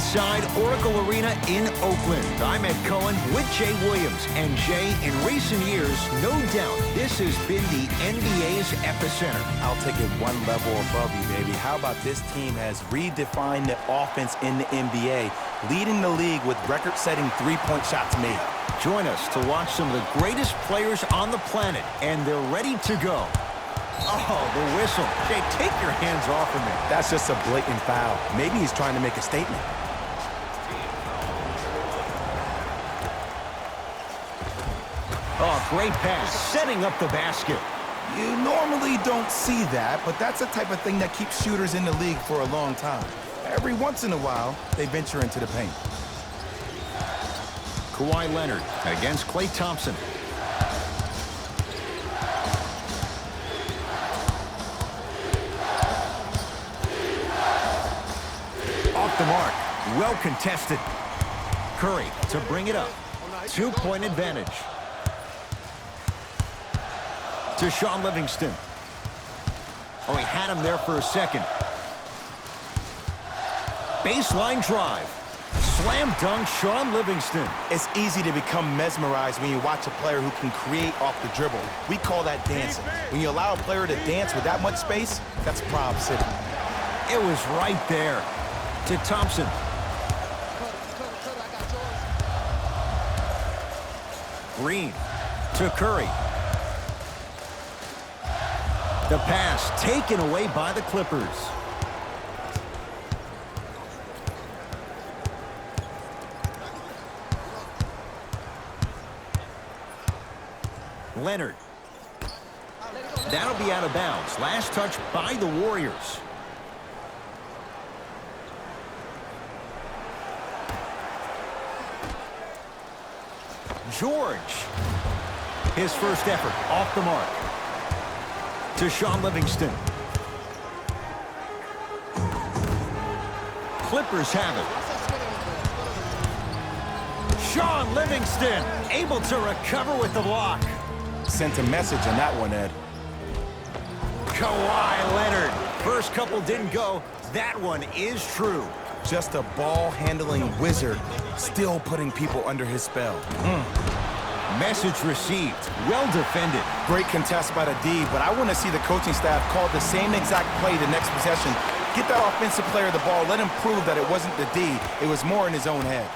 inside Oracle Arena in Oakland. I'm Ed Cohen with Jay Williams. And Jay, in recent years, no doubt, this has been the NBA's epicenter. I'll take it one level above you, baby. How about this team has redefined the offense in the NBA, leading the league with record-setting three-point shots made. Join us to watch some of the greatest players on the planet, and they're ready to go. Oh, the whistle. Jay, take your hands off of him. That's just a blatant foul. Maybe he's trying to make a statement. Oh, great pass, setting up the basket. You normally don't see that, but that's the type of thing that keeps shooters in the league for a long time. Every once in a while, they venture into the paint. Kawhi Leonard against Klay Thompson. Off the mark. Well contested. Curry to bring it up. 2-point advantage. To Shaun Livingston. Oh, he had him there for a second. Baseline drive. Slam dunk, Shaun Livingston. It's easy to become mesmerized when you watch a player who can create off the dribble. We call that dancing. When you allow a player to dance with that much space, that's Prob City. It was right there. To Thompson. Green to Curry. The pass taken away by the Clippers. Leonard. That'll be out of bounds. Last touch by the Warriors. George. His first effort off the mark. To Shaun Livingston. Clippers have it. Shaun Livingston able to recover with the block. Sent a message on that one, Ed. Kawhi Leonard. First couple didn't go. That one is true. Just a ball-handling wizard, still putting people under his spell. Message received. Well defended. Great contest by the D, but I want to see the coaching staff call the same exact play the next possession. Get that offensive player the ball. Let him prove that it wasn't the D. It was more in his own head.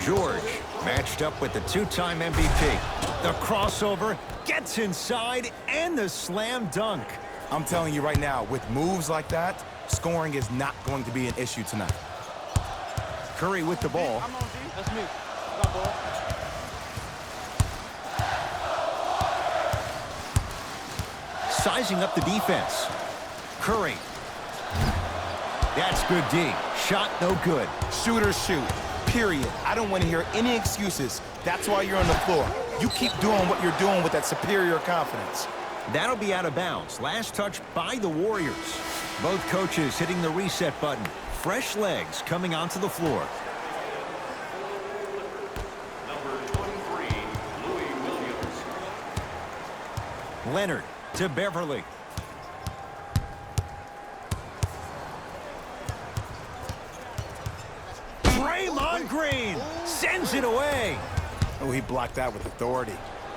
George matched up with the two-time MVP. The crossover gets inside and the slam dunk. I'm telling you right now, with moves like that, scoring is not going to be an issue tonight. Curry with the ball. I'm on, G. That's me. Got ball. Sizing up the defense. Curry. That's good D. Shot no good. Shooters shoot. Period. I don't want to hear any excuses. That's why you're on the floor. You keep doing what you're doing with that superior confidence. That'll be out of bounds. Last touch by the Warriors. Both coaches hitting the reset button. Fresh legs coming onto the floor. Number 23, Louis Williams. Leonard to Beverly. Draymond Green sends it away. Oh, he blocked that with authority.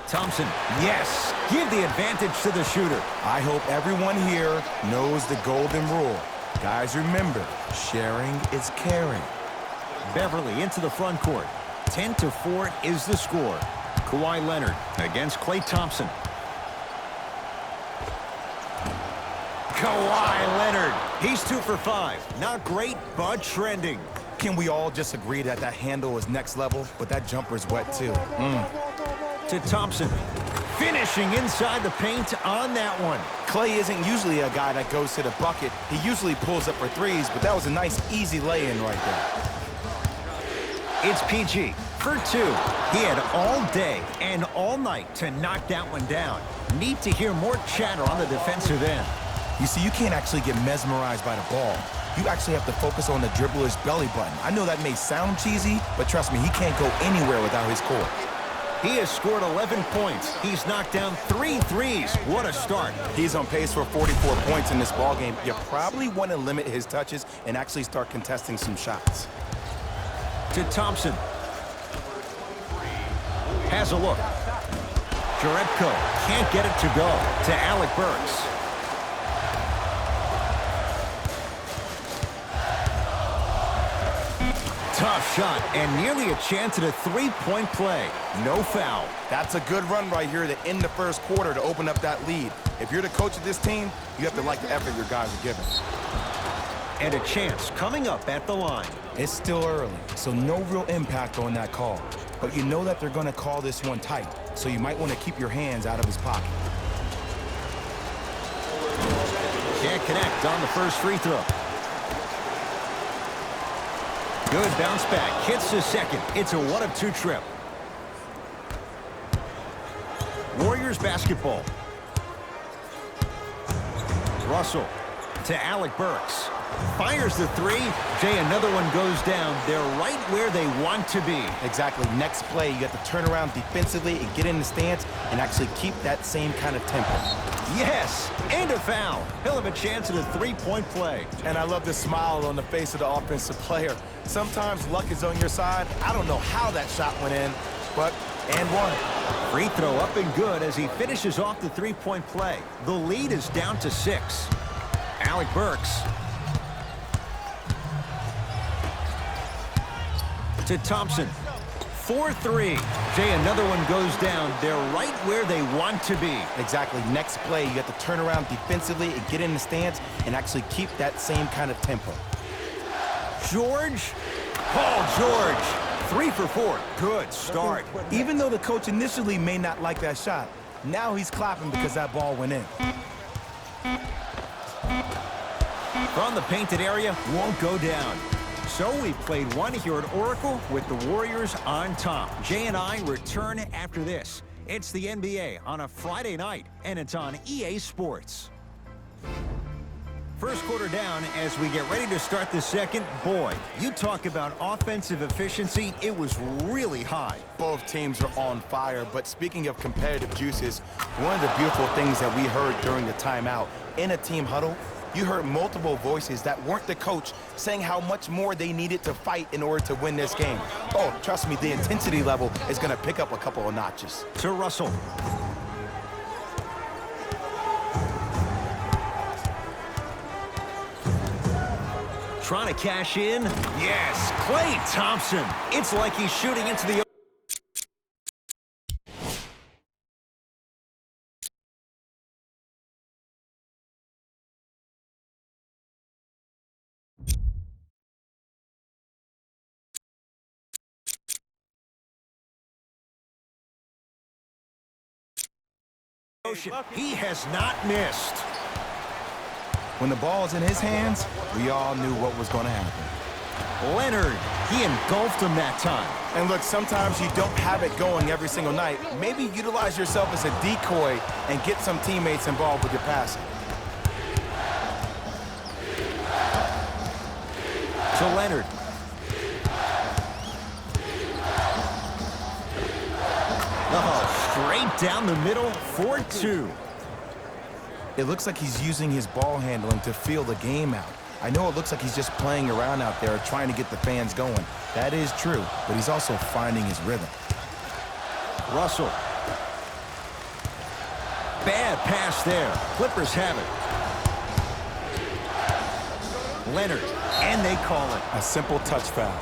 Thompson, yes. Give the advantage to the shooter. I hope everyone here knows the golden rule. Guys, remember, sharing is caring. Beverly into the front court. 10-4 is the score. Kawhi Leonard against Klay Thompson. Kawhi Leonard. He's 2 for 5. Not great, but trending. Can we all just agree that that handle is next level, but that jumper's wet too? To Thompson. Finishing inside the paint on that one. Klay isn't usually a guy that goes to the bucket. He usually pulls up for threes, but that was a nice, easy lay-in right there. It's PG for 2. He had all day and all night to knock that one down. Need to hear more chatter on the defensive end. You see, you can't actually get mesmerized by the ball. You actually have to focus on the dribbler's belly button. I know that may sound cheesy, but trust me, he can't go anywhere without his core. He has scored 11 points. He's knocked down 3 threes. What a start. He's on pace for 44 points in this ballgame. You probably want to limit his touches and actually start contesting some shots. To Thompson. Has a look. Jerebko can't get it to go. To Alec Burks. Tough shot and nearly a chance at a three-point play. No foul. That's a good run right here to end the first quarter to open up that lead. If you're the coach of this team, you have to like the effort your guys are giving. And a chance coming up at the line. It's still early, so no real impact on that call. But you know that they're going to call this one tight, so you might want to keep your hands out of his pocket. Can't connect on the first free throw. Good bounce back. Hits the second. It's a 1-of-2 trip. Warriors basketball. Russell to Alec Burks. Fires the three. Jay, another one goes down. They're right where they want to be. Exactly. Next play, you have to turn around defensively and get in the stance and actually keep that same kind of tempo. Yes, and a foul. He'll have a chance at a three-point play. And I love the smile on the face of the offensive player. Sometimes luck is on your side. I don't know how that shot went in, but and one. Free throw up and good as he finishes off the three-point play. The lead is down to 6. Alec Burks. To Thompson. 4-3. Jay, another one goes down. They're right where they want to be. Exactly. Next play, you have to turn around defensively and get in the stance and actually keep that same kind of tempo. George. Paul George. 3 for 4. Good start. Even though the coach initially may not like that shot, now he's clapping because that ball went in. From the painted area, won't go down. So we played one here at Oracle with the Warriors on top. Jay and I return after this. It's the NBA on a Friday night, and it's on EA Sports. First quarter down as we get ready to start the second. Boy, you talk about offensive efficiency, it was really high. Both teams are on fire, but speaking of competitive juices, one of the beautiful things that we heard during the timeout in a team huddle, you heard multiple voices that weren't the coach saying how much more they needed to fight in order to win this game. Oh, trust me, the intensity level is going to pick up a couple of notches. To Russell. Trying to cash in. Yes, Klay Thompson. It's like he's shooting into the... He has not missed. When the ball is in his hands, we all knew what was going to happen. Leonard, he engulfed him that time. And look, sometimes you don't have it going every single night. Maybe utilize yourself as a decoy and get some teammates involved with your passing. To Leonard. Oh, straight down the middle, 4-2. It looks like he's using his ball handling to feel the game out. I know it looks like he's just playing around out there trying to get the fans going. That is true, but he's also finding his rhythm. Russell. Bad pass there. Clippers have it. Leonard, and they call it. A simple touch foul.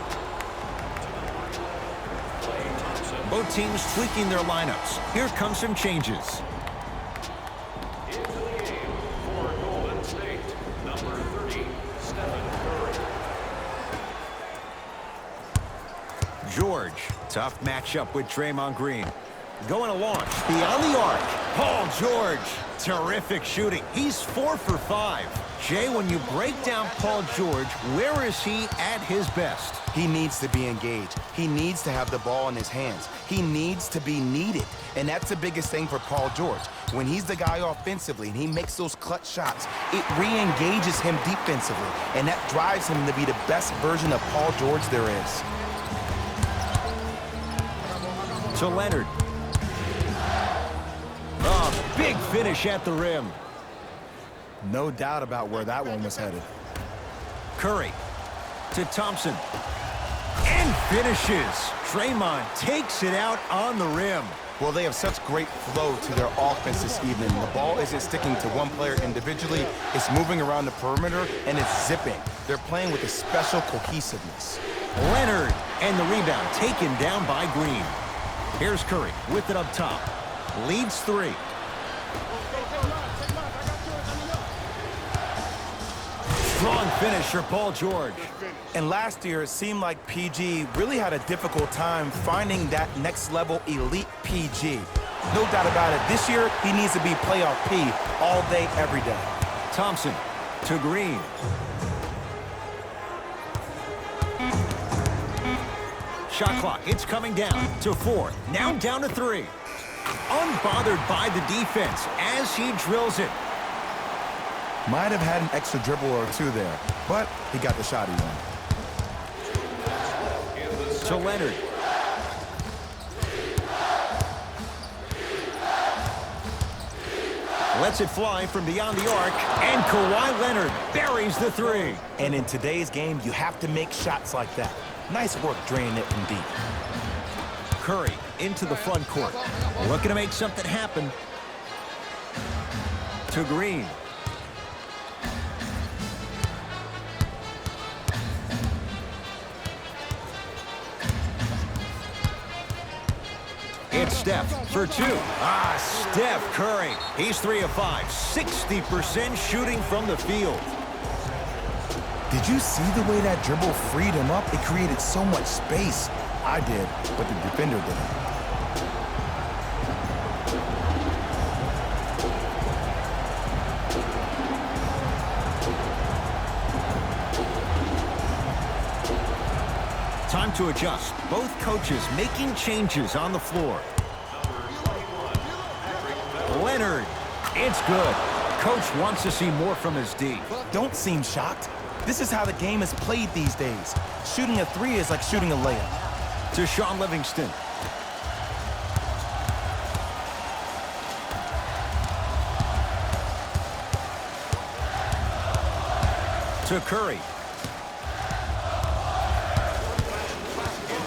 Both teams tweaking their lineups. Here come some changes. Into the game for Golden State, number 30, Stephen Curry. George, tough matchup with Draymond Green. Going to launch, beyond the arc. Paul George, terrific shooting. He's 4 for 5. Jay, when you break down Paul George, where is he at his best? He needs to be engaged. He needs to have the ball in his hands. He needs to be needed. And that's the biggest thing for Paul George. When he's the guy offensively and he makes those clutch shots, it re-engages him defensively. And that drives him to be the best version of Paul George there is. To Leonard. Big finish at the rim. No doubt about where that one was headed. Curry to Thompson. And finishes. Draymond takes it out on the rim. Well, they have such great flow to their offense this evening. The ball isn't sticking to one player individually. It's moving around the perimeter, and it's zipping. They're playing with a special cohesiveness. Leonard, and the rebound taken down by Green. Here's Curry with it up top. Leads 3. Strong finisher, Paul George. And last year, it seemed like PG really had a difficult time finding that next-level elite PG. No doubt about it. This year, he needs to be playoff P all day, every day. Thompson to Green. Shot clock, it's coming down to 4. Now down to 3. Unbothered by the defense as he drills it. Might have had an extra dribble or two there, but he got the shot he wanted. To Leonard. Lets it fly from beyond the arc, and Kawhi Leonard buries the 3. And in today's game, you have to make shots like that. Nice work draining it from deep. Curry into the front court. Looking to make something happen. To Green. It's Steph for 2. Steph Curry. He's 3 of 5. 60% shooting from the field. Did you see the way that dribble freed him up? It created so much space. I did, but the defender didn't. Time to adjust. Both coaches making changes on the floor. Leonard. It's good. Coach wants to see more from his D. Don't seem shocked. This is how the game is played these days. Shooting a 3 is like shooting a layup. To Shaun Livingston. To Curry.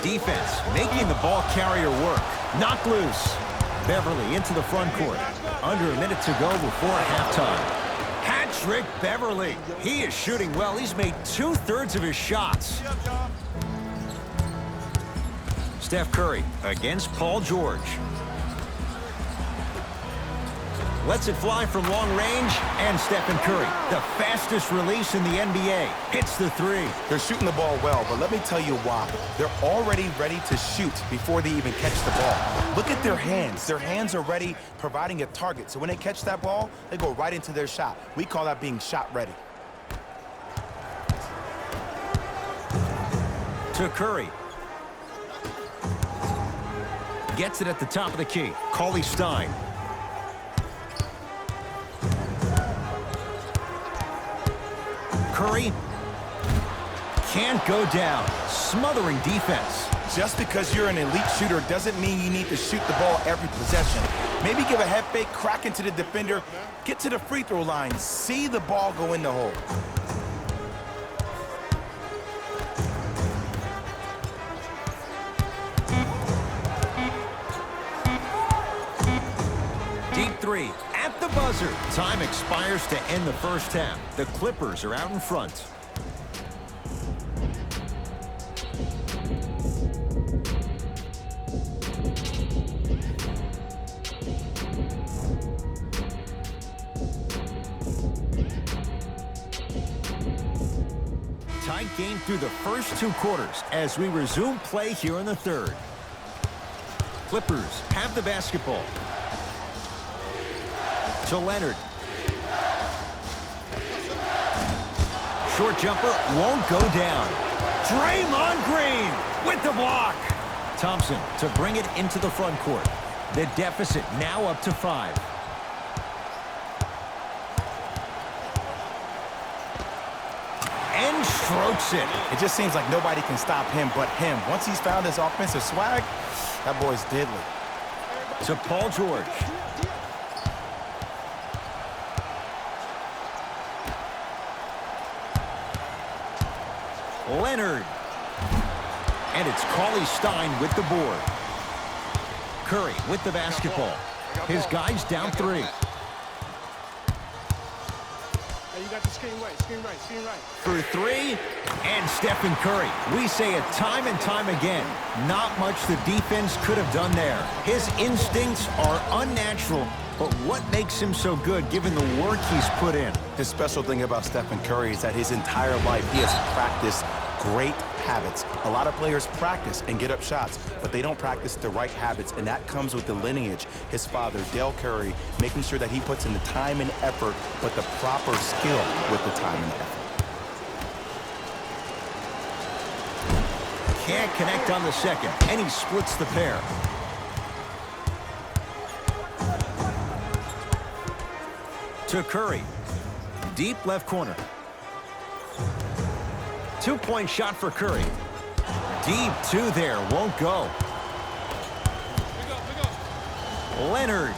Defense making the ball carrier work. Knocked loose. Beverly into the front court. Under a minute to go before halftime. Hat-trick Beverly. He is shooting well. He's made 2/3 of his shots. Steph Curry against Paul George. Lets it fly from long range, and Stephen Curry, the fastest release in the NBA, hits the 3. They're shooting the ball well, but let me tell you why. They're already ready to shoot before they even catch the ball. Look at their hands. Their hands are ready, providing a target. So when they catch that ball, they go right into their shot. We call that being shot ready. To Curry. Gets it at the top of the key. Cauley Stein. Curry can't go down. Smothering defense. Just because you're an elite shooter doesn't mean you need to shoot the ball every possession. Maybe give a head fake, crack into the defender, get to the free throw line, see the ball go in the hole. Deep 3 at the buzzer. Time expires to end the first half. The Clippers are out in front. Tight game through the first 2 quarters as we resume play here in the third. Clippers have the basketball. To Leonard. Short jumper won't go down. Draymond Green with the block. Thompson to bring it into the front court. The deficit now up to 5. And strokes it. It just seems like nobody can stop him but him. Once he's found his offensive swag, that boy's deadly. To Paul George. Leonard. And it's Cauley Stein with the board. Curry with the basketball. His guys down 3. Hey, you got the screen right, screen right, screen right. For 3, and Stephen Curry. We say it time and time again. Not much the defense could have done there. His instincts are unnatural, but what makes him so good given the work he's put in? The special thing about Stephen Curry is that his entire life he has practiced great habits. A lot of players practice and get up shots, but they don't practice the right habits, and that comes with the lineage. His father, Dale Curry, making sure that he puts in the time and effort, but the proper skill with the time and effort. Can't connect on the second, and he splits the pair. To Curry. Deep left corner. 2-point shot for Curry. Deep 2 there, won't go. Leonard.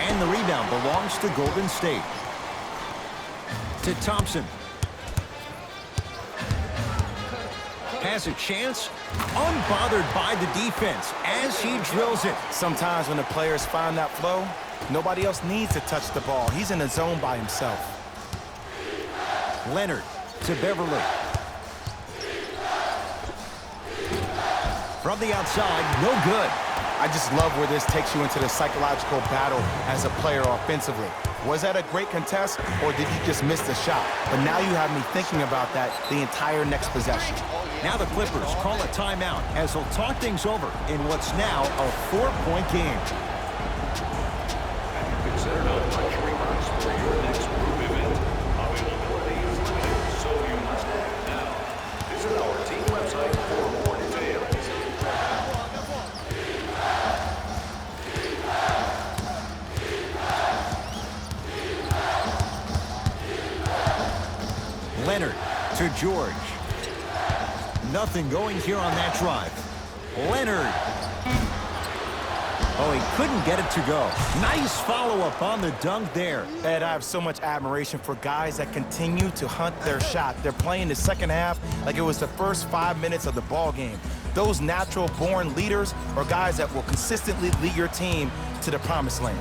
And the rebound belongs to Golden State. To Thompson. Has a chance, unbothered by the defense as he drills it. Sometimes when the players find that flow, nobody else needs to touch the ball. He's in a zone by himself. Leonard to Beverly. From the outside, no good. I just love where this takes you into the psychological battle as a player offensively. Was that a great contest, or did you just miss the shot? But now you have me thinking about that the entire next possession. Now the Clippers call a timeout as they'll talk things over in what's now a 4-point game. Consider no luxury box for your next group event. Availability is limited, so you must act now. Visit our team website for more details. Leonard to George. Nothing going here on that drive. Leonard. Oh, he couldn't get it to go. Nice follow-up on the dunk there. Ed, I have so much admiration for guys that continue to hunt their shot. They're playing the second half like it was the first 5 minutes of the ball game. Those natural-born leaders are guys that will consistently lead your team to the promised land.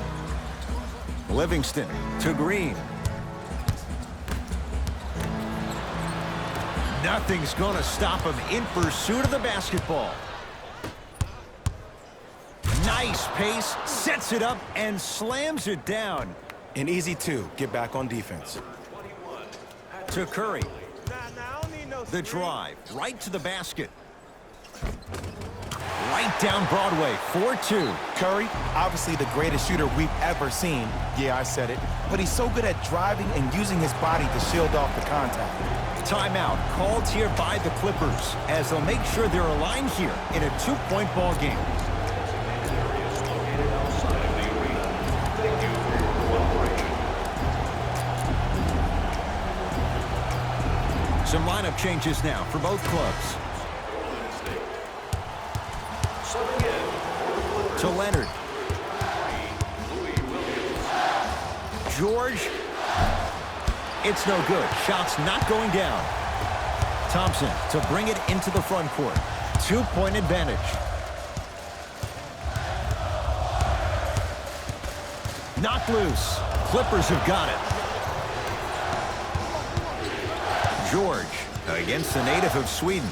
Livingston to Green. Nothing's going to stop him in pursuit of the basketball. Nice pace, sets it up, and slams it down. An easy 2, get back on defense. To Curry. The drive, right to the basket. Right down Broadway, 4-2. Curry, obviously the greatest shooter we've ever seen. Yeah, I said it. But he's so good at driving and using his body to shield off the contact. Timeout called here by the Clippers as they'll make sure they're aligned here in a 2-point ball game. Some lineup changes now for both clubs. To Leonard. George. It's no good. Shot's not going down. Thompson to bring it into the front court. 2-point advantage. Knocked loose. Clippers have got it. George against the native of Sweden.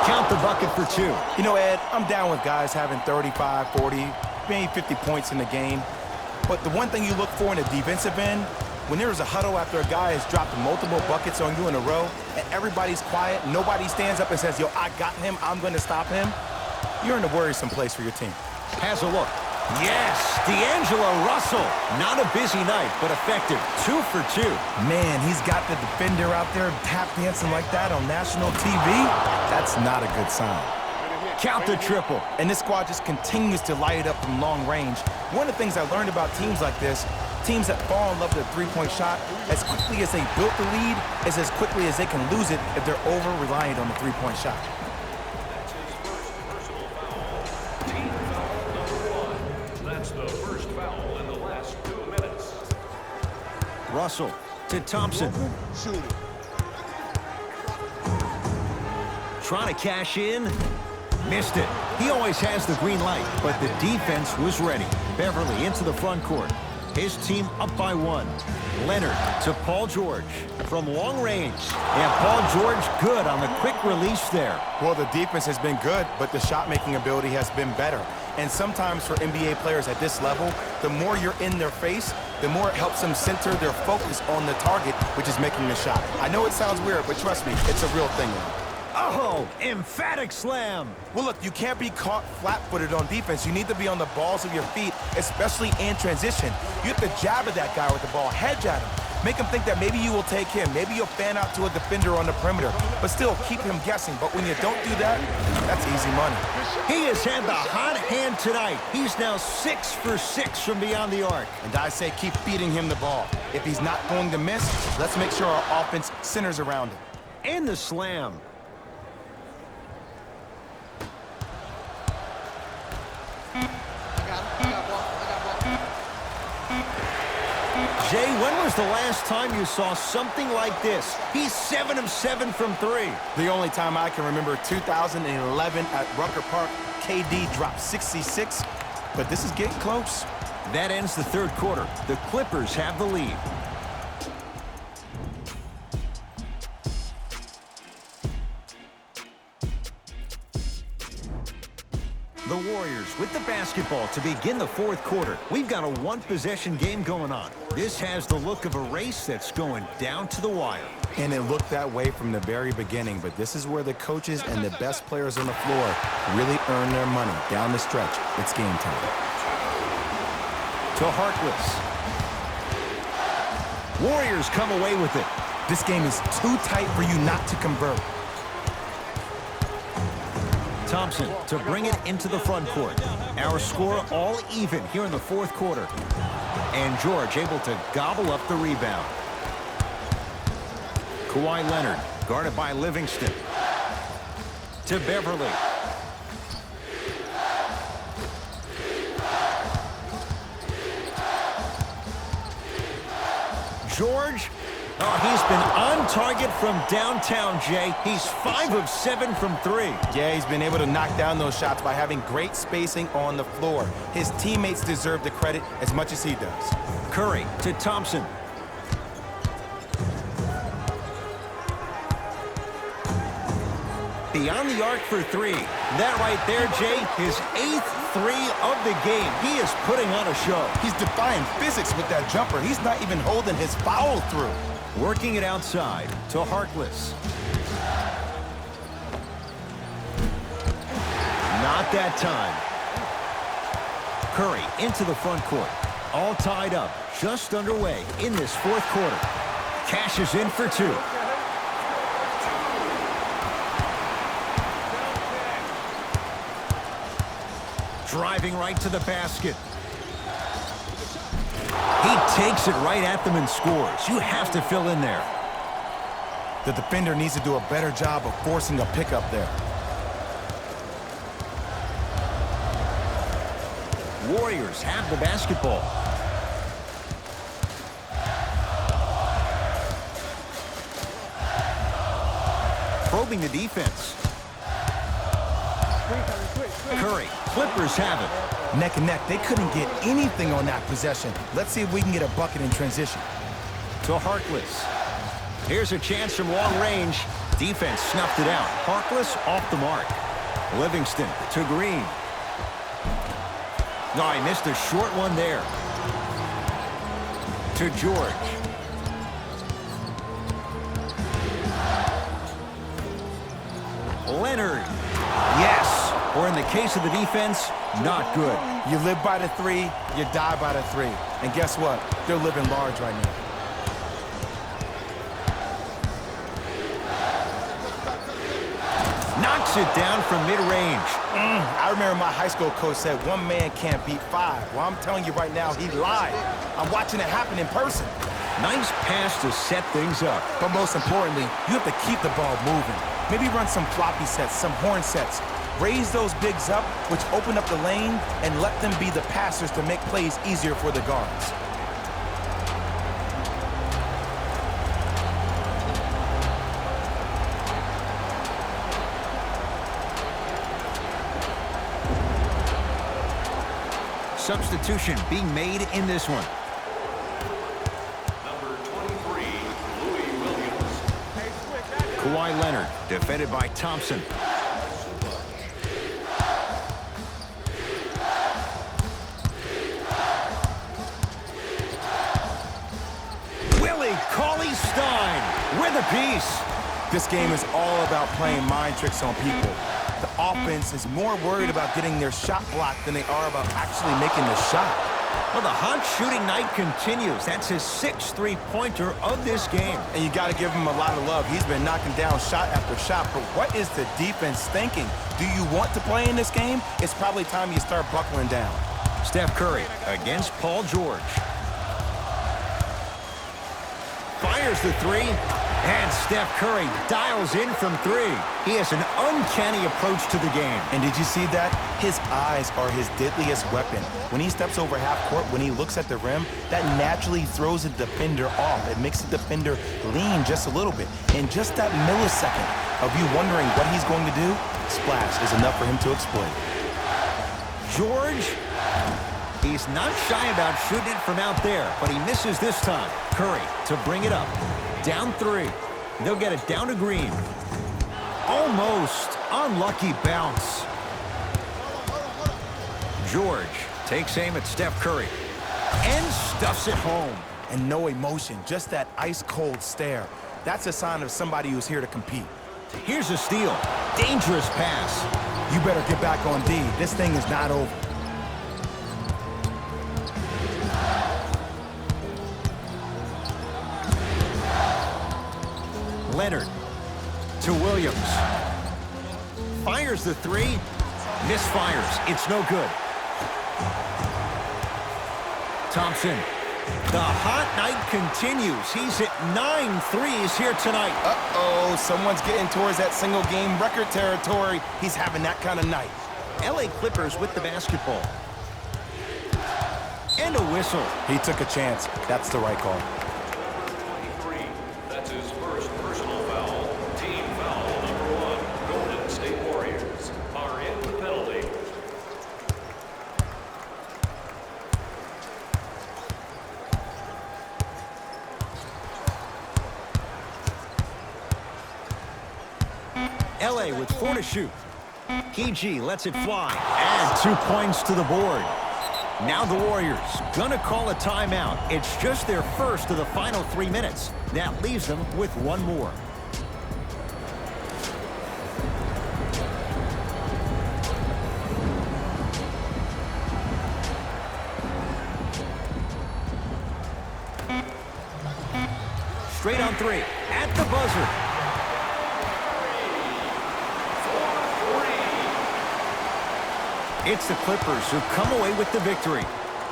Count the bucket for 2. You know, Ed, I'm down with guys having 35, 40, maybe 50 points in the game. But the one thing you look for in a defensive end, when there is a huddle after a guy has dropped multiple buckets on you in a row, and everybody's quiet, nobody stands up and says, yo, I got him, I'm going to stop him, you're in a worrisome place for your team. Has a look. Yes, D'Angelo Russell. Not a busy night, but effective. 2 for 2. Man, he's got the defender out there tap dancing like that on national TV. That's not a good sign. Count the triple. And this squad just continues to light it up from long range. One of the things I learned about teams like this, teams that fall in love with a three-point shot, as quickly as they built the lead, is as quickly as they can lose it if they're over-reliant on the three-point shot. That's the first foul in the last 2 minutes. Russell to Thompson. Shoot it. trying to cash in. Missed it. He always has the green light, but the defense was ready. Beverly into the front court. His team up by 1. Leonard to Paul George from long range. And Paul George good on the quick release there. Well, the defense has been good, but the shot-making ability has been better. And sometimes for NBA players at this level, the more you're in their face, the more it helps them center their focus on the target, which is making the shot. I know it sounds weird, but trust me, it's a real thing. Oh, emphatic slam. Well, look, you can't be caught flat-footed on defense. You need to be on the balls of your feet, especially in transition. You have to jab at that guy with the ball, hedge at him. Make him think that maybe you will take him. Maybe you'll fan out to a defender on the perimeter, but still keep him guessing. But when you don't do that, that's easy money. He has had the hot hand tonight. He's now 6 for 6 from beyond the arc. And I say keep feeding him the ball. If he's not going to miss, let's make sure our offense centers around him. And the slam. Jay, when was the last time you saw something like this? He's 7 of 7 from 3. The only time I can remember, 2011 at Rucker Park, KD dropped 66, but this is getting close. That ends the third quarter. The Clippers have the lead. The Warriors with the basketball to begin the fourth quarter. We've got a one-possession game going on. This has the look of a race that's going down to the wire. And it looked that way from the very beginning, but this is where the coaches and the best players on the floor really earn their money down the stretch. It's game time. To Harkless. Warriors come away with it. This game is too tight for you not to convert. Thompson to bring it into the front court. Our score all even here in the fourth quarter. And George able to gobble up the rebound. Kawhi Leonard guarded by Livingston. To Beverly. George. Oh, he's been on target from downtown, Jay. He's 5 of 7 from 3. Yeah, he's been able to knock down those shots by having great spacing on the floor. His teammates deserve the credit as much as he does. Curry to Thompson. Beyond the arc for 3. That right there, Jay, his 8th 3 of the game. He is putting on a show. He's defying physics with that jumper. He's not even holding his foul through. Working it outside to Harkless. Not that time. Curry into the front court. All tied up, just underway in this fourth quarter. Cashes in for 2. Driving right to the basket. He takes it right at them and scores. You have to fill in there. The defender needs to do a better job of forcing a pickup there. Warriors have the basketball. Probing the defense. Curry, Clippers have it. Neck and neck, they couldn't get anything on that possession. Let's see if we can get a bucket in transition. To Harkless. Here's a chance from long range. Defense snuffed it out. Harkless off the mark. Livingston to Green. No, he missed a short one there. To George. Leonard. Yes. Or in the case of the defense, not good. You live by the 3, you die by the 3. And guess what? They're living large right now. Knocks it down from mid-range. I remember my high school coach said 1 man can't beat 5. Well, I'm telling you right now, he lied. I'm watching it happen in person. Nice pass to set things up. But most importantly, you have to keep the ball moving. Maybe run some floppy sets, some horn sets. Raise those bigs up, which open up the lane, and let them be the passers to make plays easier for the guards. substitution being made in this one. Number 23, Louis Williams. Kawhi Leonard, defended by Thompson. Willie Cauley-Stein with a piece. This game is all about playing mind tricks on people. The offense is more worried about getting their shot blocked than they are about actually making the shot. Well, the hot shooting night continues. That's his 6th three-pointer of this game. And you got to give him a lot of love. He's been knocking down shot after shot. But what is the defense thinking? Do you want to play in this game? It's probably time you start buckling down. Steph Curry against Paul George. Fires the three. And Steph Curry dials in from 3. He has an uncanny approach to the game. And did you see that? His eyes are his deadliest weapon. When he steps over half court, when he looks at the rim, that naturally throws a defender off. It makes the defender lean just a little bit. And just that millisecond of you wondering what he's going to do, splash is enough for him to exploit. George, he's not shy about shooting it from out there, but he misses this time. Curry to bring it up. Down 3. They'll get it down to Green. Almost unlucky bounce. George takes aim at Steph Curry and stuffs it home. And no emotion, just that ice-cold stare. That's a sign of somebody who's here to compete. Here's a steal. Dangerous pass. You better get back on D. This thing is not over. Leonard to Williams. Fires the 3. Misfires. It's no good. Thompson. The hot night continues. He's hit 9 threes here tonight. Uh-oh, someone's getting towards that single-game record territory. He's having that kind of night. LA Clippers with the basketball. And a whistle. He took a chance. That's the right call. 23, that's his first personal foul. Team foul number 1. Golden State Warriors are in the penalty. LA with 4 to shoot. PG lets it fly. And 2 points to the board. Now the Warriors gonna call a timeout. It's just their first of the final 3 minutes. That leaves them with 1 more. Straight on 3 at the buzzer. It's the Clippers who come away with the victory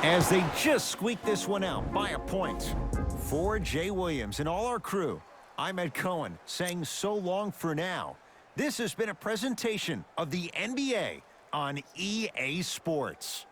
as they just squeak this one out by a point. For Jay Williams and all our crew, I'm Ed Cohen saying so long for now. This has been a presentation of the NBA on EA Sports.